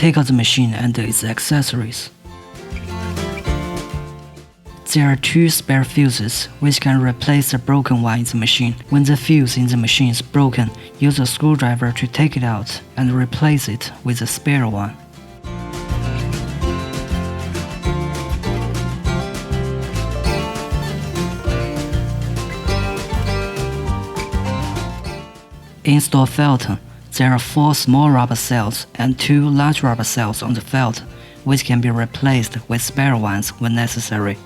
take out the machine and its accessories. There are 2 spare fuses, which can replace the broken one in the machine. When the fuse in the machine is broken, use a screwdriver to take it out and replace it with a spare one. Install filter. There are 4 small rubber cells and 2 large rubber cells on the filter, which can be replaced with spare ones when necessary.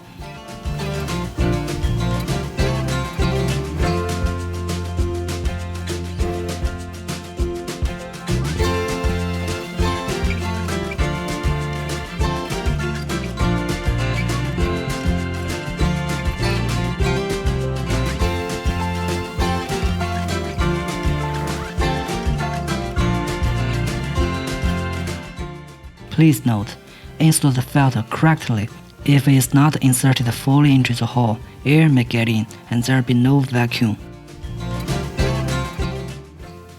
Please note, install the filter correctly. If it is not inserted fully into the hole, air may get in and there will be no vacuum.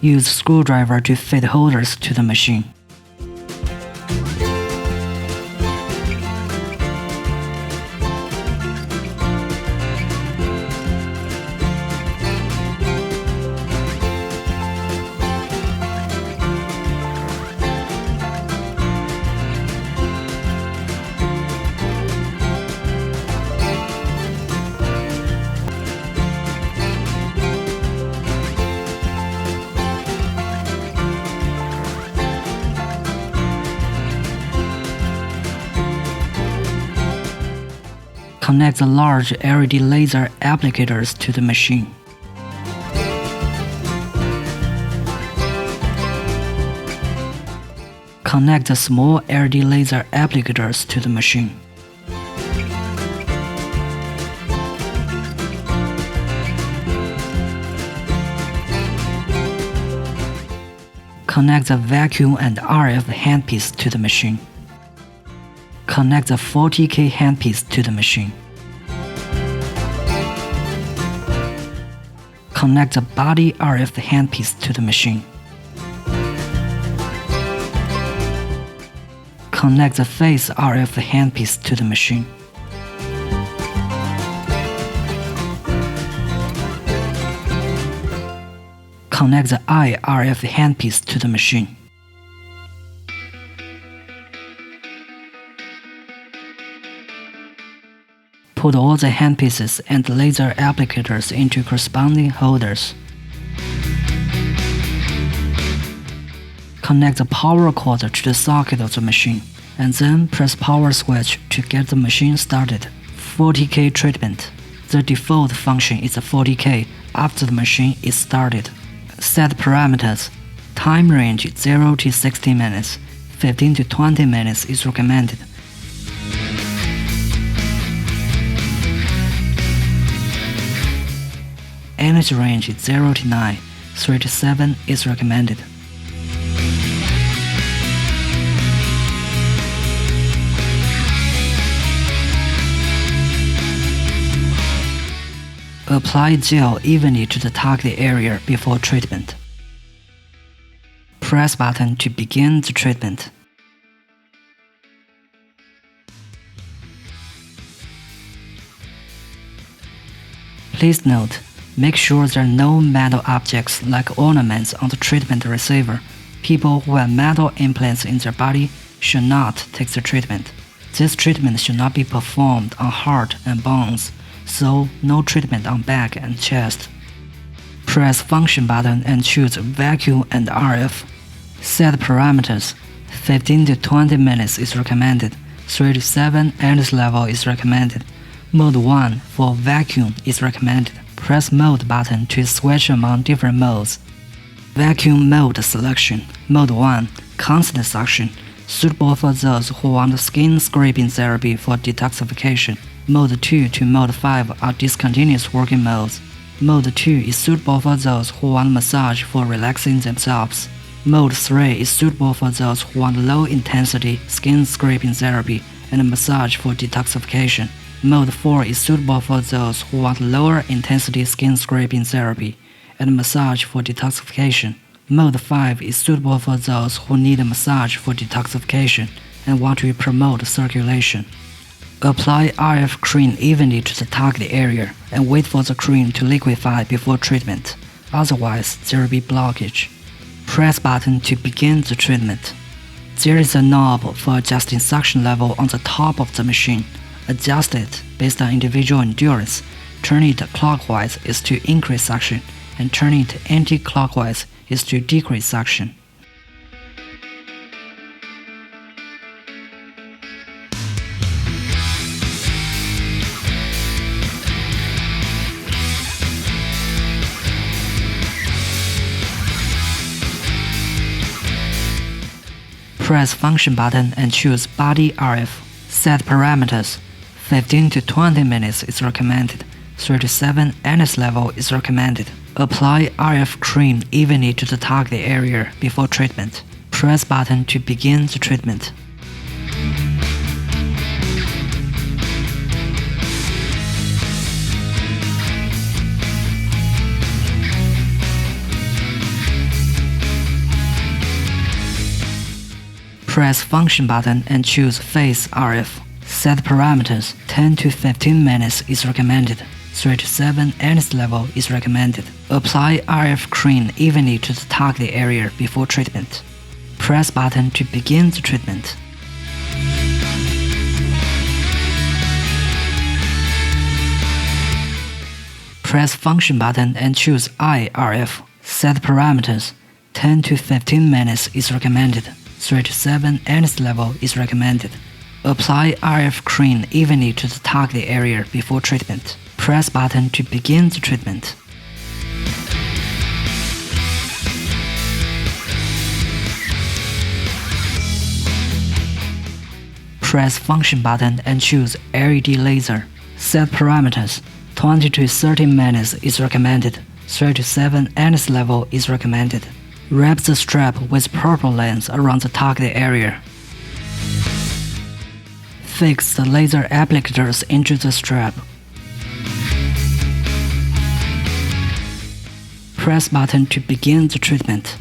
Use screwdriver to fit holders to the machine. Connect the large LED laser applicators to the machine. Connect the small LED laser applicators to the machine. Connect the vacuum and RF handpiece to the machine. Connect the 40K handpiece to the machine. Connect the body RF handpiece to the machine. Connect the face RF handpiece to the machine. Connect the eye RF handpiece to the machine. Put all the handpieces and laser applicators into corresponding holders. Connect the power cord to the socket of the machine, and then press power switch to get the machine started. 40K treatment. The default function is 40K after the machine is started. Set parameters. Time range 0 to 60 minutes. 15 to 20 minutes is recommended. Energy range 0 to 9, 3 to 7 is recommended. Apply gel evenly to the target area before treatment. Press button to begin the treatment. Please note, make sure there are no metal objects like ornaments on the treatment receiver. People who have metal implants in their body should not take the treatment. This treatment should not be performed on heart and bones, so no treatment on back and chest. Press function button and choose vacuum and RF. Set parameters. 15 to 20 minutes is recommended. 3 to 7 energy level is recommended. Mode 1 for vacuum is recommended. Press mode button to switch among different modes. Vacuum mode selection. Mode 1, constant suction, suitable for those who want skin scraping therapy for detoxification. Mode 2 to Mode 5 are discontinuous working modes. Mode 2 is suitable for those who want massage for relaxing themselves. Mode 3 is suitable for those who want low-intensity skin scraping therapy and massage for detoxification. Mode 4 is suitable for those who want lower intensity skin scraping therapy and massage for detoxification. Mode 5 is suitable for those who need a massage for detoxification and want to promote circulation. Apply RF cream evenly to the target area and wait for the cream to liquefy before treatment, otherwise there will be blockage. Press button to begin the treatment. There is a knob for adjusting suction level on the top of the machine. Adjust it based on individual endurance. Turning it clockwise is to increase suction, and turning it anti-clockwise is to decrease suction. Press function button and choose body RF. Set parameters. 15 to 20 minutes is recommended. 3 to 7 NS level is recommended. Apply RF cream evenly to the target area before treatment. Press button to begin the treatment. Press function button and choose phase RF. Set parameters. 10 to 15 minutes is recommended. 3 to 7 NS level is recommended. Apply RF cream evenly to the target area before treatment. Press button to begin the treatment. Press function button and choose IRF. Set parameters. 10 to 15 minutes is recommended. 3 to 7 NS level is recommended. Apply RF cream evenly to the target area before treatment. Press button to begin the treatment. Press function button and choose LED laser. Set parameters. 20 to 30 minutes is recommended. 3 to 7 NS level is recommended. Wrap the strap with purple lens around the target area. Fix the laser applicators into the strap. Press button to begin the treatment.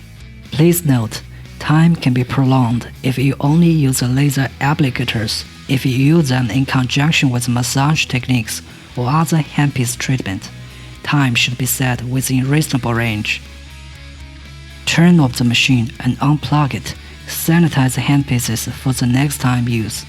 Please note, time can be prolonged if you only use the laser applicators. If you use them in conjunction with massage techniques or other handpiece treatment, time should be set within reasonable range. Turn off the machine and unplug it. Sanitize the handpieces for the next time use.